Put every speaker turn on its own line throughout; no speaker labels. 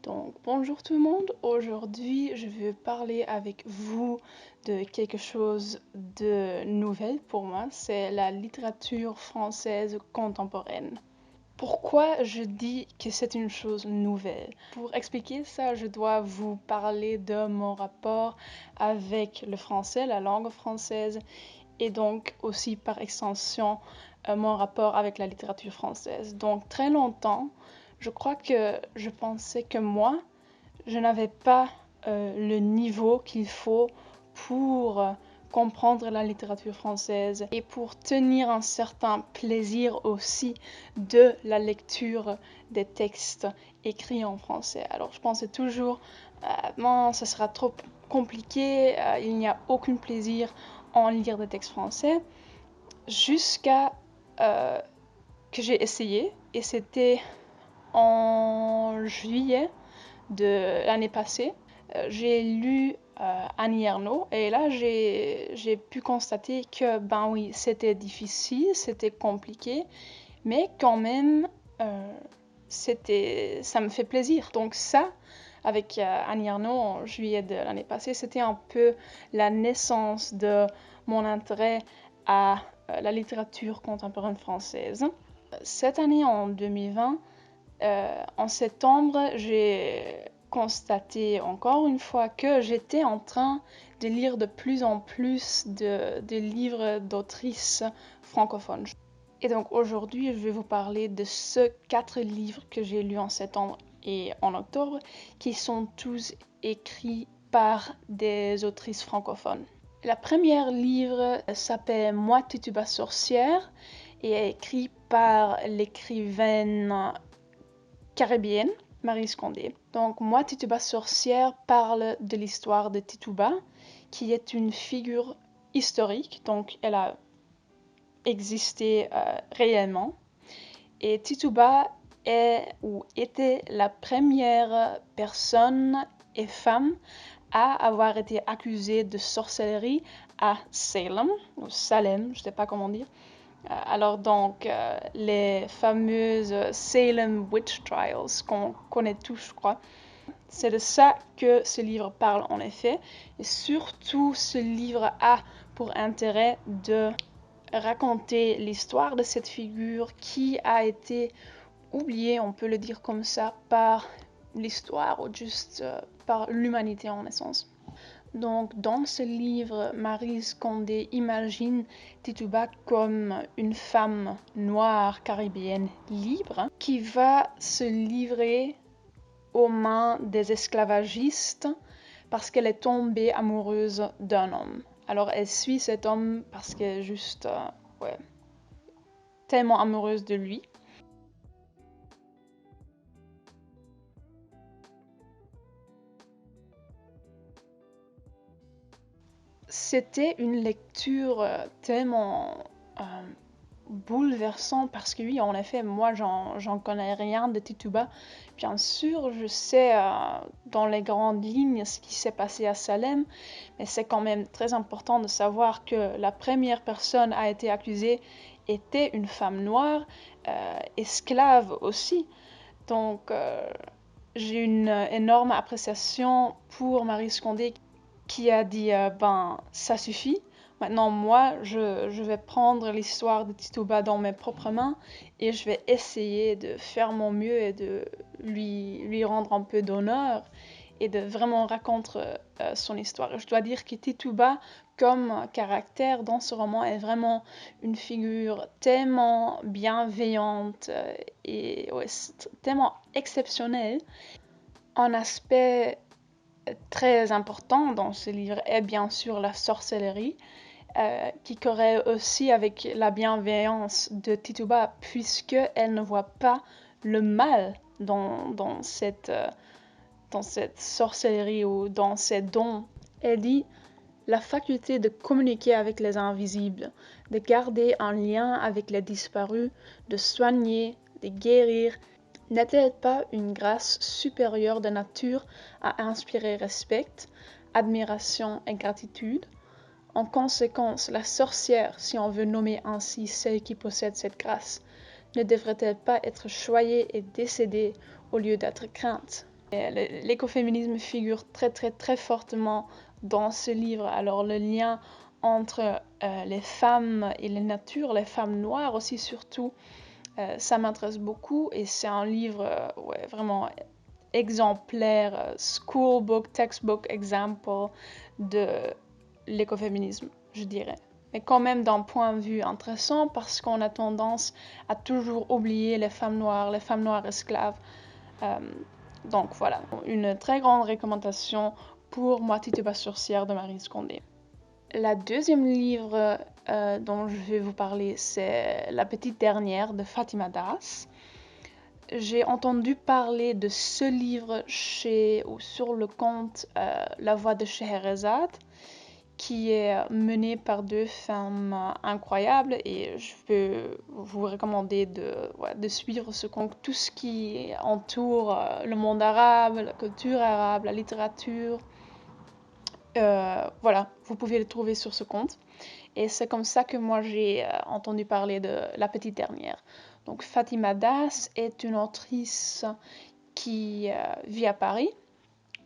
Donc bonjour tout le monde, aujourd'hui je vais parler avec vous de quelque chose de nouvel pour moi, c'est la littérature française contemporaine. Pourquoi je dis que c'est une chose nouvelle? Pour expliquer ça, je dois vous parler de mon rapport avec le français, la langue française, et donc aussi par extension mon rapport avec la littérature française. Donc très longtemps, je crois que je pensais que moi, je n'avais pas le niveau qu'il faut pour comprendre la littérature française et pour tenir un certain plaisir aussi de la lecture des textes écrits en français. Alors je pensais toujours, non, ce sera trop compliqué, il n'y a aucun plaisir en lire des textes français, jusqu'à que j'ai essayé, et c'était en juillet de l'année passée. J'ai lu Annie Ernaux et là j'ai pu constater que ben oui, c'était difficile, c'était compliqué, mais quand même ça me fait plaisir. Donc ça, avec Annie Ernaux en juillet de l'année passée, c'était un peu la naissance de mon intérêt à la littérature contemporaine française. Cette année, en 2020, en septembre, j'ai constaté encore une fois que j'étais en train de lire de plus en plus de livres d'autrices francophones. Et donc aujourd'hui, je vais vous parler de ces 4 livres que j'ai lus en septembre et en octobre, qui sont tous écrits par des autrices francophones. La première livre s'appelle Moi Tituba sorcière et est écrit par l'écrivaine caribéenne Maryse Condé. Donc Moi Tituba sorcière parle de l'histoire de Tituba, qui est une figure historique, donc elle a existé réellement. Et Tituba est ou était la première personne et femme à avoir été accusée de sorcellerie à Salem, ou Salem, je ne sais pas comment dire. Alors donc, les fameuses Salem Witch Trials qu'on connaît tous, je crois. C'est de ça que ce livre parle en effet. Et surtout, ce livre a pour intérêt de raconter l'histoire de cette figure qui a été oubliée, on peut le dire comme ça, par l'histoire ou juste par l'humanité en essence. Donc, dans ce livre, Maryse Condé imagine Tituba comme une femme noire caribéenne libre qui va se livrer aux mains des esclavagistes parce qu'elle est tombée amoureuse d'un homme. Alors elle suit cet homme parce qu'elle est juste tellement amoureuse de lui. C'était une lecture tellement bouleversant parce que oui, en effet, moi j'en connais rien de Tituba. Bien sûr, je sais dans les grandes lignes ce qui s'est passé à Salem, mais c'est quand même très important de savoir que la première personne à être accusée était une femme noire, esclave aussi. Donc j'ai une énorme appréciation pour Maryse Condé qui a dit ben ça suffit. Maintenant, moi, je vais prendre l'histoire de Tituba dans mes propres mains et je vais essayer de faire mon mieux et de lui rendre un peu d'honneur et de vraiment raconter son histoire. Je dois dire que Tituba, comme caractère dans ce roman, est vraiment une figure tellement bienveillante et ouais, tellement exceptionnelle. Un aspect très important dans ce livre est bien sûr la sorcellerie, qui corrèle aussi avec la bienveillance de Tituba, puisqu'elle ne voit pas le mal dans cette sorcellerie ou dans ces dons. Elle dit la faculté de communiquer avec les invisibles, de garder un lien avec les disparus, de soigner, de guérir. N'est-elle pas une grâce supérieure de nature à inspirer respect, admiration et gratitude? En conséquence, la sorcière, si on veut nommer ainsi celle qui possède cette grâce, ne devrait-elle pas être choyée et décédée au lieu d'être crainte? L'écoféminisme figure très très très fortement dans ce livre. Alors le lien entre les femmes et la nature, les femmes noires aussi surtout, ça m'intéresse beaucoup et c'est un livre ouais, vraiment exemplaire, school book, textbook example de l'écoféminisme, je dirais. Mais quand même d'un point de vue intéressant parce qu'on a tendance à toujours oublier les femmes noires esclaves. Donc voilà, une très grande recommandation pour Moi Tituba pas sorcière de Maryse Condé. La deuxième livre dont je vais vous parler, c'est La petite dernière de Fatima Das. J'ai entendu parler de ce livre sur le compte La Voix de Scheherazade, qui est mené par deux femmes incroyables et je peux vous recommander de suivre ce compte. Tout ce qui entoure le monde arabe, la culture arabe, la littérature, voilà, vous pouvez le trouver sur ce compte. Et c'est comme ça que moi j'ai entendu parler de La Petite Dernière. Donc Fatima Das est une autrice qui vit à Paris,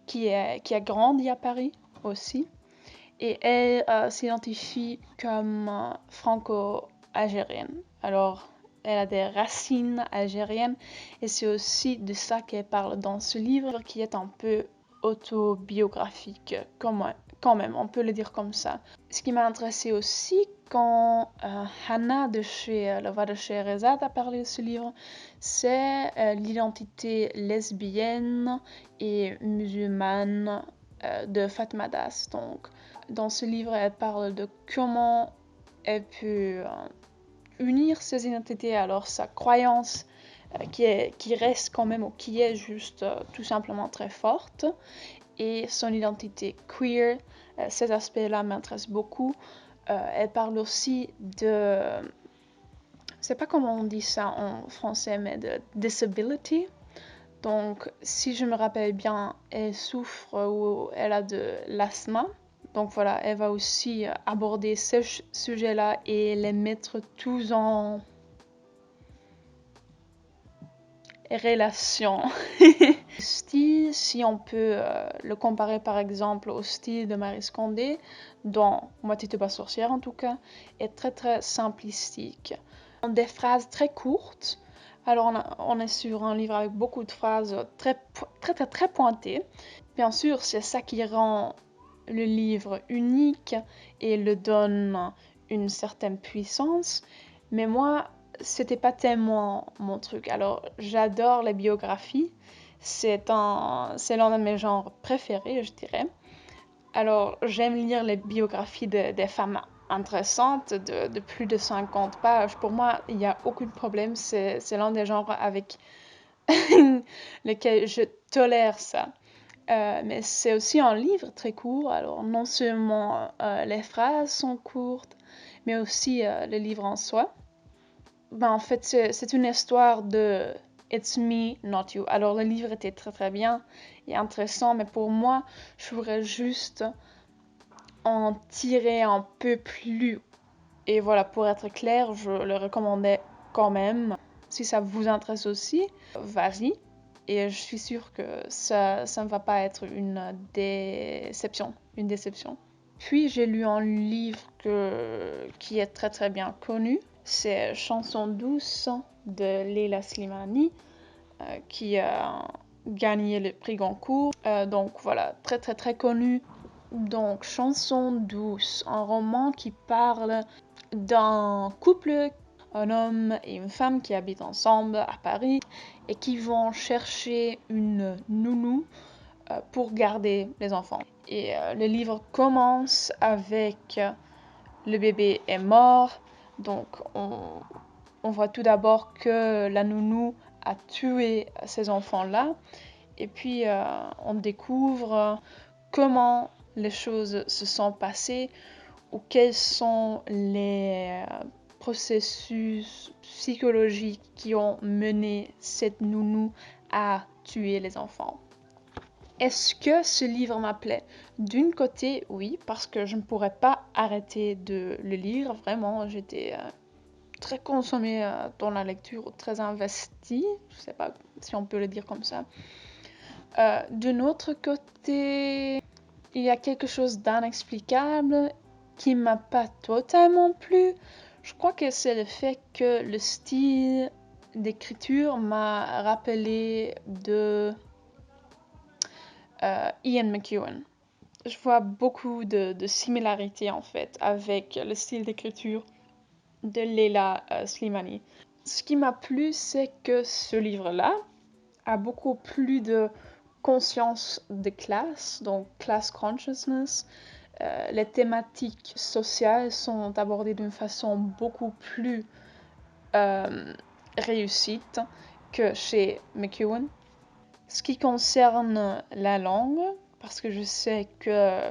qui a grandi à Paris aussi. Et elle s'identifie comme franco-algérienne. Alors, elle a des racines algériennes et c'est aussi de ça qu'elle parle dans ce livre qui est un peu autobiographique, quand même, on peut le dire comme ça. Ce qui m'a intéressé aussi quand Hannah de chez La Voix de Scheherazade a parlé de ce livre, c'est l'identité lesbienne et musulmane de Fatima Das. Donc, dans ce livre, elle parle de comment elle peut unir ses identités, alors sa croyance qui reste quand même, ou qui est juste tout simplement très forte, et son identité queer. Ces aspects-là m'intéressent beaucoup. Elle parle aussi de... Je sais pas comment on dit ça en français, mais de disability. Donc, si je me rappelle bien, elle souffre ou elle a de l'asthme. Donc voilà, elle va aussi aborder ces sujets-là et les mettre tous en relation. Le style, si on peut le comparer par exemple au style de Maryse Condé, dans Moi Tituba pas sorcière en tout cas, est très très simplistique. Des phrases très courtes. Alors on est sur un livre avec beaucoup de phrases très pointées. Bien sûr, c'est ça qui rend le livre unique et le donne une certaine puissance. Mais moi, c'était pas tellement mon truc. Alors, j'adore les biographies. C'est l'un de mes genres préférés, je dirais. Alors, j'aime lire les biographies des femmes intéressantes de plus de 50 pages. Pour moi, il n'y a aucun problème. C'est l'un des genres avec lequel je tolère ça. Mais c'est aussi un livre très court. Alors, non seulement les phrases sont courtes, mais aussi le livre en soi. En fait, c'est une histoire de It's me, not you. Alors, le livre était très très bien et intéressant, mais pour moi, je voudrais juste en tirer un peu plus. Et voilà, pour être clair, je le recommandais quand même. Si ça vous intéresse aussi, vas-y. Et je suis sûre que ça ne va pas être une déception. Puis j'ai lu un livre qui est très très bien connu. C'est Chanson douce de Leila Slimani qui a gagné le prix Goncourt. Donc voilà, très très très connu. Donc Chanson douce, un roman qui parle d'un couple, un homme et une femme qui habitent ensemble à Paris et qui vont chercher une nounou pour garder les enfants. Et le livre commence avec le bébé est mort, donc on voit tout d'abord que la nounou a tué ces enfants-là, et puis on découvre comment les choses se sont passées ou quels sont les processus psychologiques qui ont mené cette nounou à tuer les enfants. Est-ce que ce livre m'appelait? D'une côté, oui, parce que je ne pourrais pas arrêter de le lire. Vraiment, j'étais très consommée dans la lecture, très investie. Je ne sais pas si on peut le dire comme ça. D'un autre côté, il y a quelque chose d'inexplicable qui m'a pas totalement plu. Je crois que c'est le fait que le style d'écriture m'a rappelé de Ian McEwan. Je vois beaucoup de similarités en fait avec le style d'écriture de Leila Slimani. Ce qui m'a plu, c'est que ce livre-là a beaucoup plus de conscience de classe, donc class consciousness. Les thématiques sociales sont abordées d'une façon beaucoup plus réussie que chez McEwan. Ce qui concerne la langue, parce que je sais que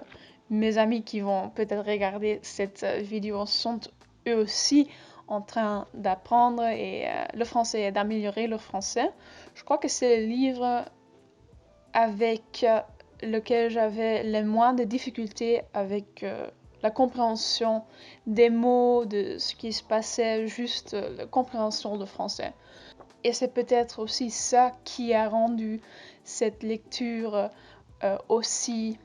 mes amis qui vont peut-être regarder cette vidéo sont eux aussi en train d'apprendre le français et d'améliorer le français. Je crois que c'est le livre avec lequel j'avais le moins de difficultés avec la compréhension des mots, de ce qui se passait, juste la compréhension de français. Et c'est peut-être aussi ça qui a rendu cette lecture aussi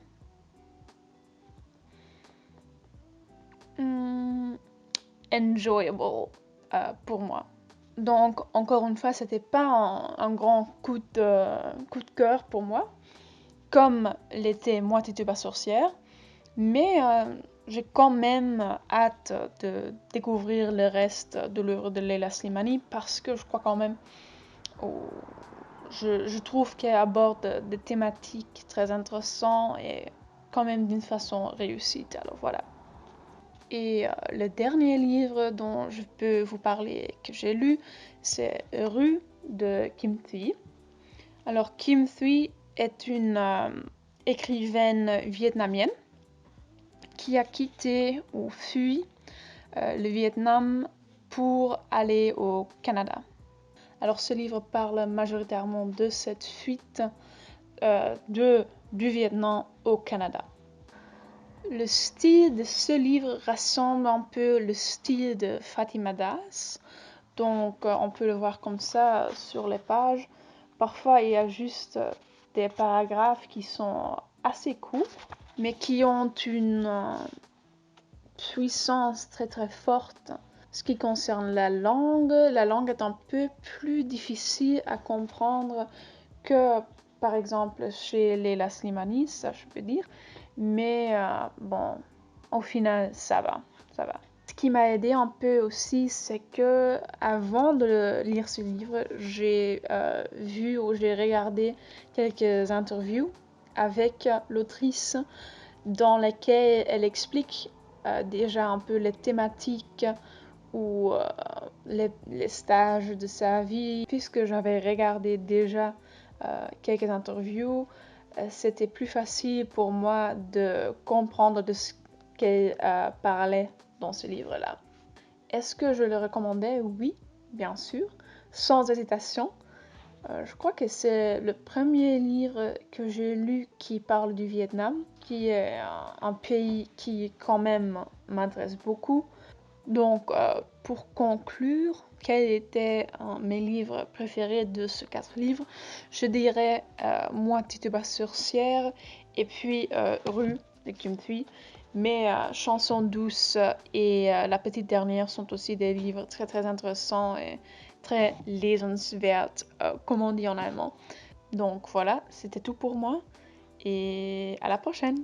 enjoyable pour moi. Donc, encore une fois, c'était pas un grand coup de cœur pour moi, comme l'était Moi Tituba sorcière, mais j'ai quand même hâte de découvrir le reste de l'œuvre de Leila Slimani parce que je crois quand même, je trouve qu'elle aborde des thématiques très intéressantes et quand même d'une façon réussie. Alors voilà. Et le dernier livre dont je peux vous parler que j'ai lu, c'est Rue de Kim Thuy. Alors Kim Thuy est une écrivaine vietnamienne qui a quitté ou fui le Vietnam pour aller au Canada. Alors ce livre parle majoritairement de cette fuite du Vietnam au Canada. Le style de ce livre rassemble un peu le style de Fatima Das, donc on peut le voir comme ça sur les pages. Parfois il y a juste des paragraphes qui sont assez courts, mais qui ont une puissance très très forte. Ce qui concerne la langue est un peu plus difficile à comprendre que par exemple chez Leila Slimani, ça je peux dire. Mais bon, au final, ça va. Ce qui m'a aidé un peu aussi, c'est que avant de lire ce livre, j'ai vu ou j'ai regardé quelques interviews avec l'autrice dans lesquelles elle explique déjà un peu les thématiques ou les stages de sa vie. Puisque j'avais regardé déjà quelques interviews, c'était plus facile pour moi de comprendre de ce qu'elle parlait dans ce livre-là. Est-ce que je le recommandais? Oui, bien sûr, sans hésitation. Je crois que c'est le premier livre que j'ai lu qui parle du Vietnam, qui est un pays qui quand même m'intéresse beaucoup. Donc, pour conclure, quels étaient mes livres préférés de ce 4 livres? Je dirais Moi, Tituba sorcière et puis Rue de Kim Thuy. Mais Chansons douces et La petite dernière sont aussi des livres très très intéressants et très lesenswert, comme on dit en allemand. Donc voilà, c'était tout pour moi et à la prochaine!